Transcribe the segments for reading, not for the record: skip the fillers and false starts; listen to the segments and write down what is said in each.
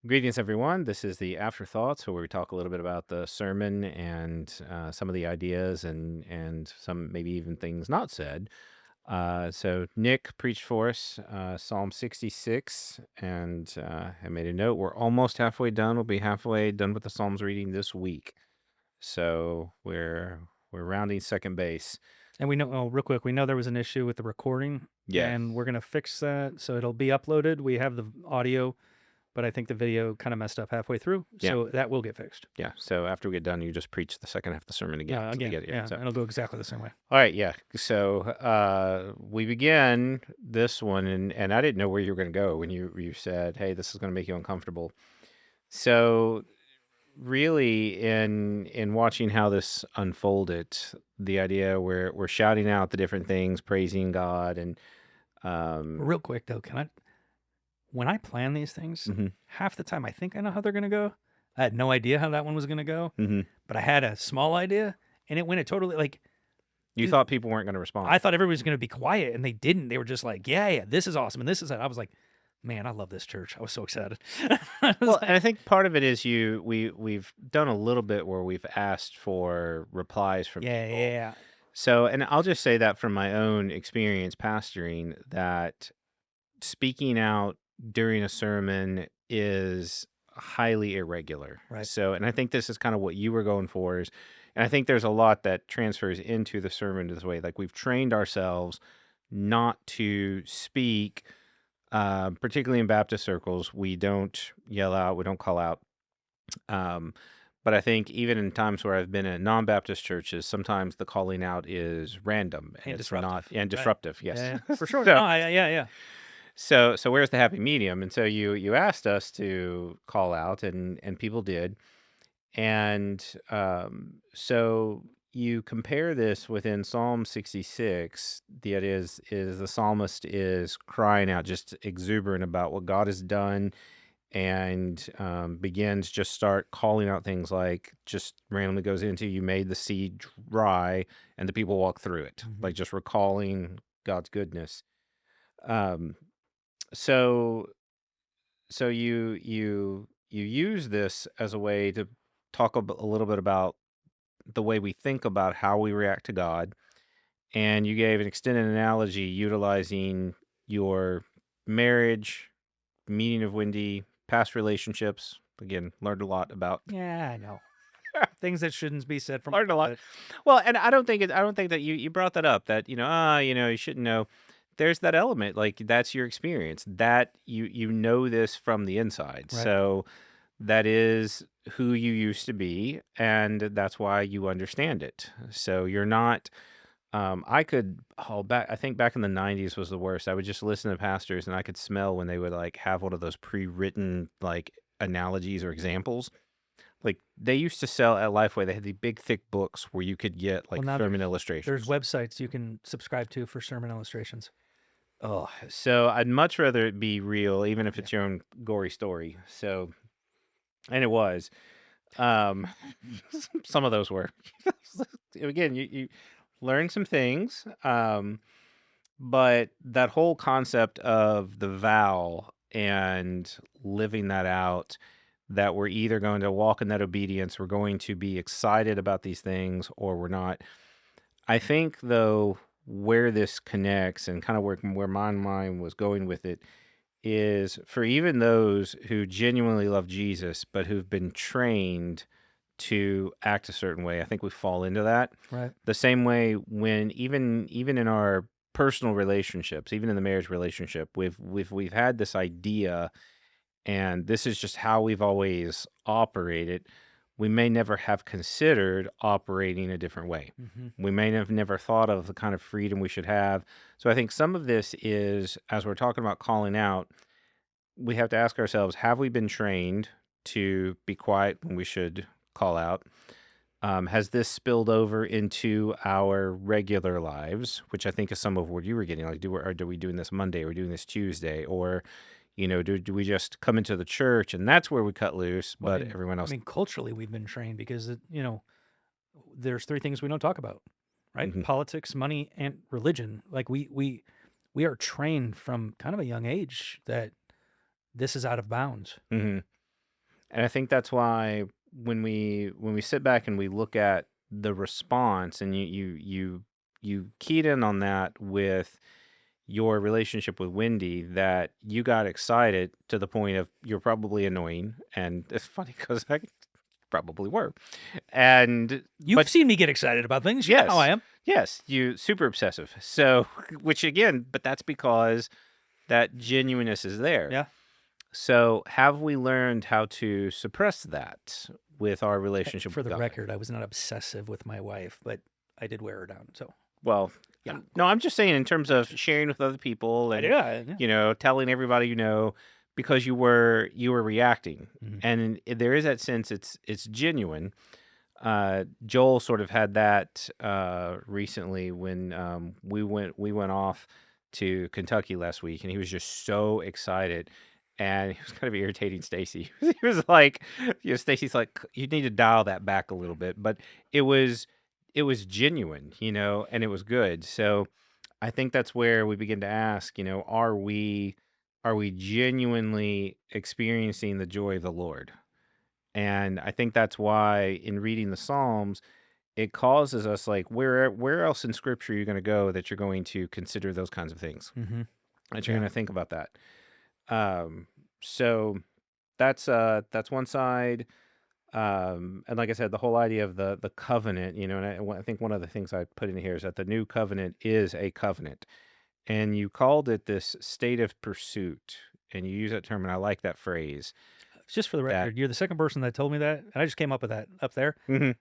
Greetings, everyone. This is the Afterthoughts, where we talk a little bit about the sermon and some of the ideas and some maybe even things not said. So Nick preached for us Psalm 66, and I made a note. We're almost halfway done. We'll be halfway done with the Psalms reading this week. So we're rounding second base. And we know, real quick, we know there was an issue with the recording, Yes. and we're gonna fix that so it'll be uploaded. We have the audio, but I think the video kind of messed up halfway through, Yeah. so that will get fixed. Yeah. So after we get done, you just preach the second half of the sermon again. Yeah, So they again, get it. Yeah. yeah, So it'll go exactly the same way. all right, yeah. So we begin this one, and I didn't know where you were going to go when you said, "Hey, this is going to make you uncomfortable." So really, in watching how this unfolded, the idea where we're shouting out the different things, praising God, and um, Real quick though, when I plan these things, mhm, half the time I think I know how they're gonna go. I had no idea how that one was gonna go, mhm. but I had a small idea, and it went a totally like You it, thought people weren't going to respond. I thought everybody was gonna be quiet, and they didn't. They were just like, "Yeah, yeah, this is awesome, and this is that." I was like, "Man, I love this church." I was so excited. I was Well, and like, I think part of it is we've done a little bit where we've asked for replies from "Yeah, people. yeah." So, and I'll just say that from my own experience pastoring, that speaking out during a sermon is highly irregular. Right. So, and I think this is kind of what you were going for is, and I think there's a lot that transfers into the sermon this way. Like we've trained ourselves not to speak, particularly in Baptist circles. We don't yell out, we don't call out. Um, but I think even in times where I've been in non-Baptist churches, sometimes the calling out is random and And it's not disruptive, and right. disruptive. Yes. Yeah, yeah, for sure. so No, yeah. so where's the happy medium? And so you asked us to call out and people did. And so you compare this within Psalm 66. The idea is the psalmist is crying out, just exuberant about what God has done, and begins just start calling out things like, just randomly goes into, "You made the sea dry and the people walk through it," Mhm. like just recalling God's goodness. um so you use this as a way to talk a little bit about the way we think about how we react to God, and you gave an extended analogy utilizing your marriage, meeting of Wendy, past relationships. Again, learned a lot about. Yeah, I know. Things that shouldn't be said from Learned a lot. but Well, and I don't think that you brought that up, that, you shouldn't know. There's that element, like, that's your experience, that you know this from the inside. right. So that is who you used to be, and that's why you understand it. So you're not, I think back in the 90s was the worst. I would just listen to pastors and I could smell when they would like have one of those pre-written like analogies or examples. Like, they used to sell at Lifeway, they had the big thick books where you could get Well, like now sermon there's illustrations. websites you can subscribe to for sermon illustrations. Oh, so I'd much rather it be real, even if Yeah. it's your own gory story. So, and it was. Um, some of those were. Again, you learn some things, but that whole concept of the vow and living that out, that we're either going to walk in that obedience, we're going to be excited about these things, or we're not. I think, though, where this connects and kind of where my mind was going with it is for even those who genuinely love Jesus, but who've been trained to act a certain way. I think we fall into that. Right. The same way when even in our personal relationships, even in the marriage relationship, we've had this idea, and this is just how we've always operated. We may never have considered operating a different way. Mhm. We may have never thought of the kind of freedom we should have. So I think some of this is, as we're talking about calling out, we have to ask ourselves, have we been trained to be quiet when we should call out? Has this spilled over into our regular lives, which I think is some of what you were getting? Like, do we doing this Monday? Are we doing this Tuesday? Or, do we just come into the church and that's where we cut loose, Well, but and everyone I else? mean, culturally, we've been trained because there's three things we don't talk about, right? Mhm, Politics, money, and religion. Like we are trained from kind of a young age that this is out of bounds. mhm. And I think that's why when we sit back and we look at the response, and you keyed in on that with your relationship with Wendy, that you got excited to the point of you're probably annoying, and it's funny because I probably were, and You've but seen me get excited about things. You know how I yes, am. yes, you super obsessive. So, which again, but that's because that genuineness is there. Yeah. So, have we learned how to suppress that with our relationship For with the God? record, I was not obsessive with my wife, but I did wear her down. So Well, yeah, no, I'm just saying in terms of sharing with other people I and, do. Yeah. telling everybody because you were reacting. Mhm. And there is that sense it's genuine. Joel sort of had that recently when we went off to Kentucky last week, and he was just so excited, and he was kind of irritating Stacy. He was like, Stacy's like, you need to dial that back a little bit, but it was it was genuine, and it was good. So I think that's where we begin to ask, are we genuinely experiencing the joy of the Lord? And I think that's why in reading the Psalms, it causes us like where else in scripture are you going to go that you're going to consider those kinds of things? Mhm. That you're Yeah. going to think about that. Um so that's one side. And like I said, the whole idea of the covenant, and I think one of the things I put in here is that the new covenant is a covenant. And you called it this state of pursuit, and you use that term, and I like that phrase. Just for the That record, you're the second person that told me that, and I just came up with that up there. Mhm.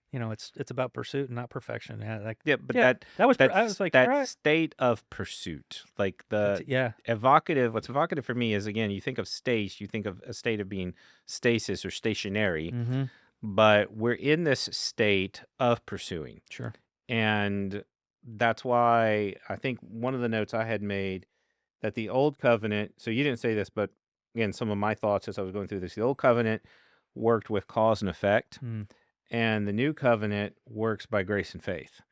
It's about pursuit and not perfection. Yeah, like Yeah, but yeah, that was. I was that's like, all that right. state of pursuit, like That's the yeah. evocative. What's evocative for me is, again, you think of state, you think of a state of being stasis or stationary, Mm-hmm. but we're in this state of pursuing, Sure. and that's why I think one of the notes I had made that the old covenant. So you didn't say this, but again, some of my thoughts as I was going through this, the old covenant worked with cause and effect, Mm. and the new covenant works by grace and faith.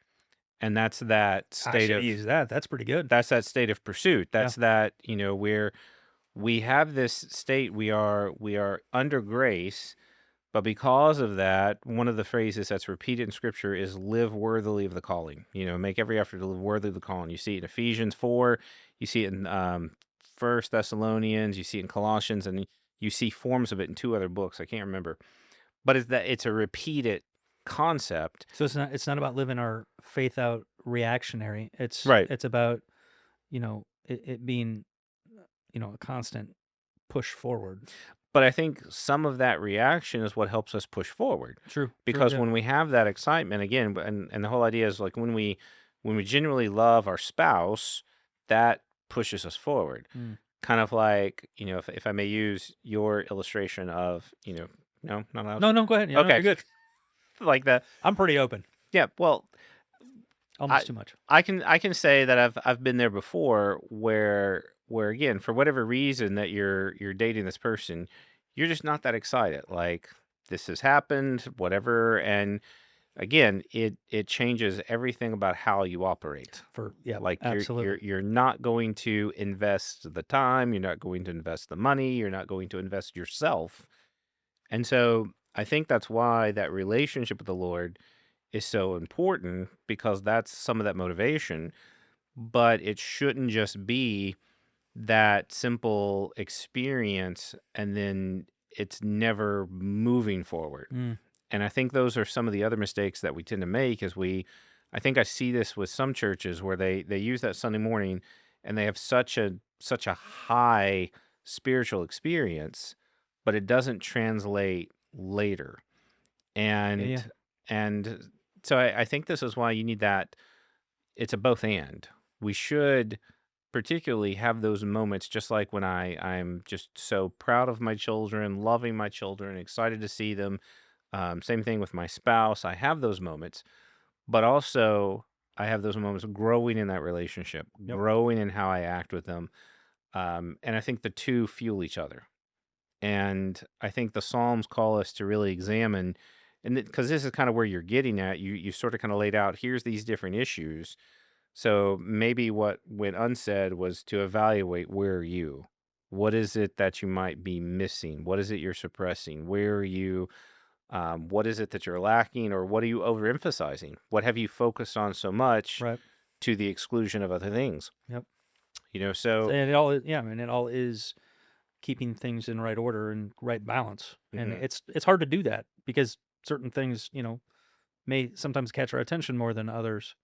And that's that I state should have of used that. That's pretty good. pursuit. Yeah. That's that, where we have this state, we are under grace, but because of that, one of the phrases that's repeated in scripture is live worthily of the calling. Make every effort to live worthy of the calling. You see it in Ephesians 4, you see it in First Thessalonians, you see it in Colossians, and you see forms of it in two other books. I can't remember. But it's a repeated concept. So it's not about living our faith out reactionary. It's Right. it's about it being a constant push forward. But I think some of that reaction is what helps us push forward. True. True. Because Yeah. when we have that excitement again, and the whole idea is like when we genuinely love our spouse, that pushes us forward. Mm. Kind of like, if I may use your illustration of, no, not allowed. No. No. Go ahead. Yeah. No, Okay. you're good. Like that. I'm pretty open. Yeah. Well, I Almost too much. I can say that I've been there before where again, for whatever reason that you're dating this person, you're just not that excited. Like, this has happened, whatever, and again, it changes everything about how you operate. Yeah. Like, Absolutely. you're not going to invest the time, you're not going to invest the money, you're not going to invest yourself. And so I think that's why that relationship with the Lord is so important, because that's some of that motivation, but it shouldn't just be that simple experience and then it's never moving forward. Mm. And I think those are some of the other mistakes that we tend to make is I think I see this with some churches where they use that Sunday morning and they have such a high spiritual experience, but it doesn't translate later. Yeah. Yeah. And so I think this is why you need that. It's a both and. We should particularly have those moments, just like when I'm just so proud of my children, loving my children, excited to see them. Same thing with my spouse. I have those moments, but also I have those moments growing in that relationship, Yep. growing in how I act with them. And I think the two fuel each other. And I think the Psalms call us to really examine, and because this is kind of where you're getting at, you sort of kind of laid out, here's these different issues. So maybe what went unsaid was to evaluate, where are you? What is it that you might be missing? What is it you're suppressing? Where are you? What is it that you're lacking, or what are you overemphasizing? What have you focused on so much Right. to the exclusion of other things? Yep. So And it all yeah, I mean it all is keeping things in right order and right balance. And mhm. it's hard to do that because certain things, may sometimes catch our attention more than others.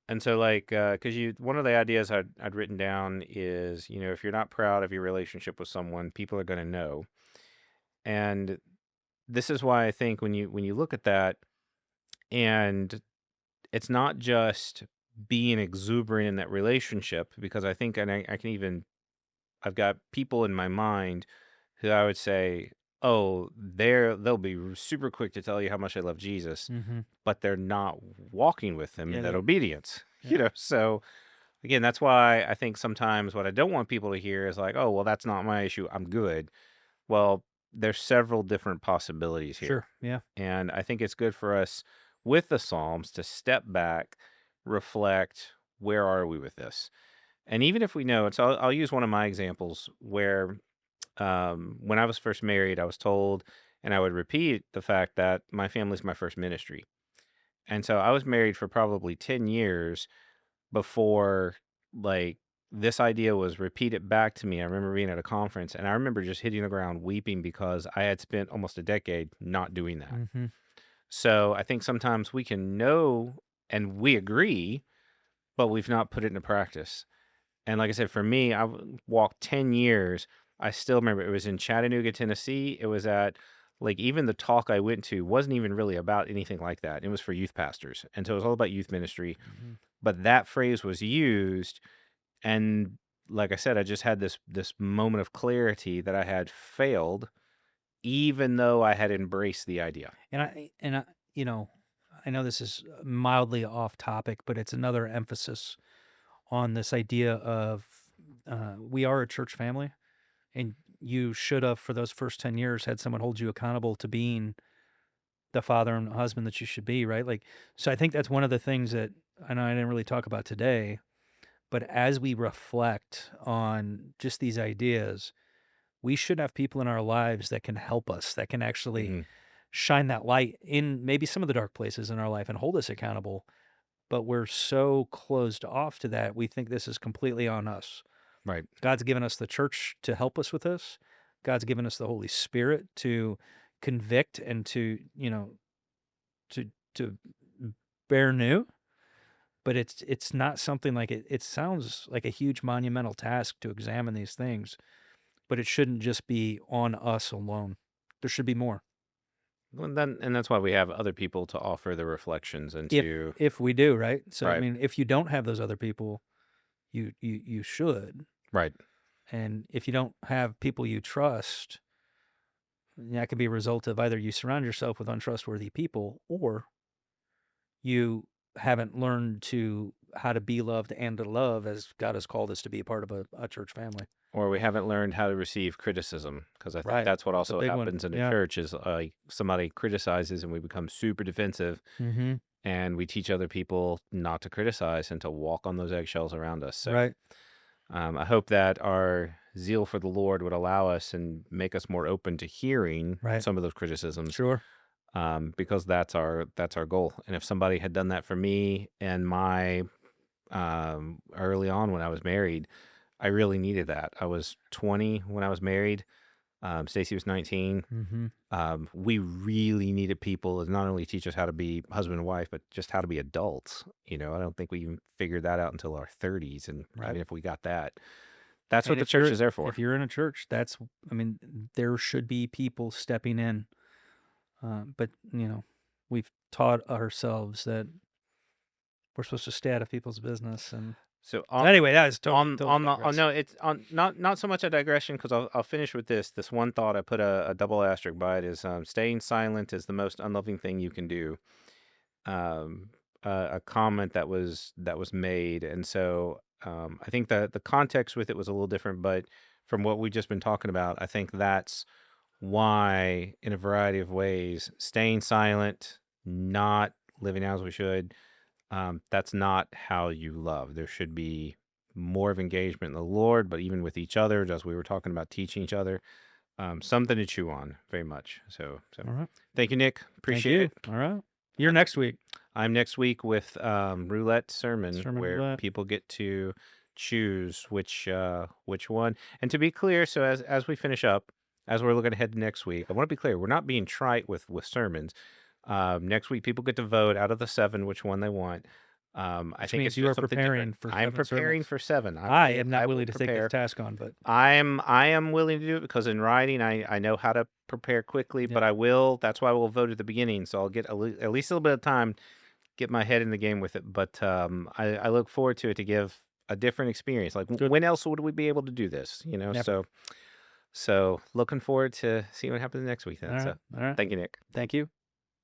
And so, like, because one of the ideas I'd written down is, if you're not proud of your relationship with someone, people are going to know. And this is why I think when you look at that, and it's not just being exuberant in that relationship, because I think, and I can even, I've got people in my mind who I would say, oh, they'll be super quick to tell you how much I love Jesus, Mhm. but they're not walking with him in Yeah, that they obedience. yeah. So again, that's why I think sometimes what I don't want people to hear is like, oh, well, that's not my issue. I'm good. Well, there's several different possibilities here. Sure. Yeah. And I think it's good for us with the Psalms to step back, reflect, where are we with this? And even if we know it, so I'll use one of my examples where when I was first married, I was told, and I would repeat the fact that my family's my first ministry. And so I was married for probably 10 years before, like, this idea was repeated back to me. I remember being at a conference and I remember just hitting the ground weeping because I had spent almost a decade not doing that. Mhm. So I think sometimes we can know and we agree, but we've not put it into practice. And like I said, for me, walked 10 years. I still remember it was in Chattanooga, Tennessee. It was at, like, even the talk I went to wasn't even really about anything like that. It was for youth pastors. And so it was all about youth ministry. Mhm. But that phrase was used. And like I said, I just had this moment of clarity that I had failed, even though I had embraced the idea. And you know, I know this is mildly off topic, but it's another emphasis on this idea of we are a church family, and you should have for those first 10 years had someone hold you accountable to being the father and husband that you should be, right? Like, so I think that's one of the things that I know I didn't really talk about today, but as we reflect on just these ideas, we should have people in our lives that can help us, that can actually Hmm. shine that light in maybe some of the dark places in our life and hold us accountable. But we're so closed off to that, we think this is completely on us. Right. God's given us the church to help us with this. God's given us the Holy Spirit to convict and to bear new. But it's not something like it sounds like a huge monumental task to examine these things, but it shouldn't just be on us alone. There should be more. Well, then, and that's why we have other people to offer the reflections and If to, if we do, right? So I right, mean, if you don't have those other people, you should. right. And if you don't have people you trust, that could be a result of either you surround yourself with untrustworthy people or you haven't learned to how to be loved and to love as God has called us to be a part of a church family. Or we haven't learned how to receive criticism, because I think Right. that's what It's a also big one. happens in a Yeah. church is, like, somebody criticizes and we become super defensive, Mhm. and we teach other people not to criticize and to walk on those eggshells around us. So Right. I hope that our zeal for the Lord would allow us and make us more open to hearing Right. some of those criticisms, Sure. because that's our goal. And if somebody had done that for me and my early on when I was married, I really needed that. I was 20 when I was married. Stacy was 19. Mhm. We really needed people to not only teach us how to be husband and wife, but just how to be adults. I don't think we even figured that out until our 30s. And Right. even if we got that, that's what And the church is there for. if you're in a church, that's I mean, there should be people stepping in. But we've taught ourselves that we're supposed to stay out of people's business. And So so anyway, that is totally on the oh digress. no, it's on not so much a digression, because I'll finish with this one thought. I put a double asterisk by it is, staying silent is the most unloving thing you can do. Um, a comment that was made, and so I think that the context with it was a little different, but from what we've just been talking about, I think that's why, in a variety of ways, staying silent, not living as we should, that's not how you love. There should be more of engagement in the Lord, but even with each other, as we were talking about teaching each other, something to chew on very much. So All right. thank you, Nick. Thank Appreciate you. it. All right. You're next week. I'm next week with roulette sermon, Sermon where roulette. people get to choose which one. And to be clear, so as we finish up, as we're looking ahead to next week, I want to be clear, we're not being trite with sermons. Next week, people get to vote out of the 7 which one they want. I Which think it's means you are just something preparing different. for I'm 7 preparing sermons. for 7. I am not I will willing to take this prepare. task on, but I am willing to do it because in writing, I know how to prepare quickly, but yeah. I will. That's why we'll vote at the beginning, so I'll get at least a little bit of time get my head in the game with it. But I look forward to it to give a different experience. Like Good. when else would we be able to do this? You know, Never. so looking forward to seeing what happens next week. All Then. right. So All right. thank you, Nick. Thank you.